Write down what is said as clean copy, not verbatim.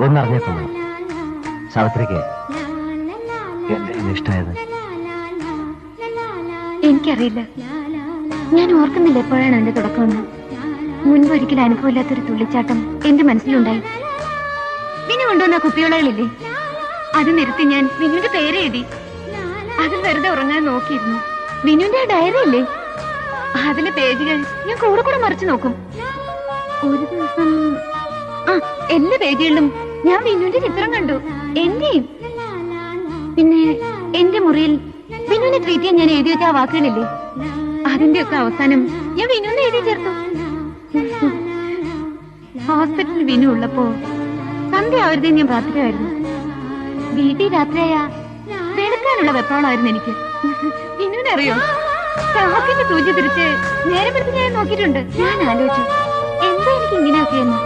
ഒന്നറിഞ്ഞേക്കൊള്ളു. സാവിത്രിക്ക് എന്തെങ്കിലും ഇഷ്ടമായത്? എനിക്കറിയില്ല. ഞാൻ ഓർക്കുന്നില്ല എപ്പോഴാണ് എന്റെ തുടക്കമെന്ന്. മുൻപ് ഒരിക്കലും അനുഭവമില്ലാത്തൊരു തുള്ളിച്ചാട്ടം എന്റെ മനസ്സിലുണ്ടായി. വിനു കൊണ്ടുവന്ന കുപ്പിയോളകളില്ലേ, അത് നിർത്തി ഞാൻ വിനുവിന്റെ പേര് എഴുതി. അത് വെറുതെ ഉറങ്ങാൻ നോക്കിയിരുന്നു. വിനുവിന്റെ ഡയറി ഇല്ലേ, അതിലെ പേജുകൾ ഞാൻ കൂടെ കൂടെ മറിച്ചു നോക്കും. ഒരു ദിവസം എല്ലാ പേജുകളിലും ഞാൻ വിനുവിന്റെ ചിത്രം കണ്ടു, എന്റെയും. പിന്നെ എന്റെ മുറിയിൽ വിനുവിനെ ട്രീറ്റ് ചെയ്യാൻ ഞാൻ എഴുതി വെച്ച ആ വാക്കുകളില്ലേ, അതിന്റെ ഒക്കെ അവസാനം ഞാൻ വിനുവിനെ എഴുതി ചേർത്തു. ഹോസ്പിറ്റലിൽ വിനു ഉള്ളപ്പോ സന്ധ്യ ആവരുതേ ഞാൻ പ്രാർത്ഥിക്കുമായിരുന്നു. വീട്ടിൽ രാത്രിയായ വെളുക്കാനുള്ള വെപ്രാളമായിരുന്നു എനിക്ക്. വിനുവിനറിയോ, ചാക്കിന്റെ സൂചി തിരിച്ച് നേരെ പിടിച്ച് ഞാൻ നോക്കിയിട്ടുണ്ട്. ഞാൻ ആലോചിച്ചു, എന്താ എനിക്ക് ഇങ്ങനെയൊക്കെയെന്ന്.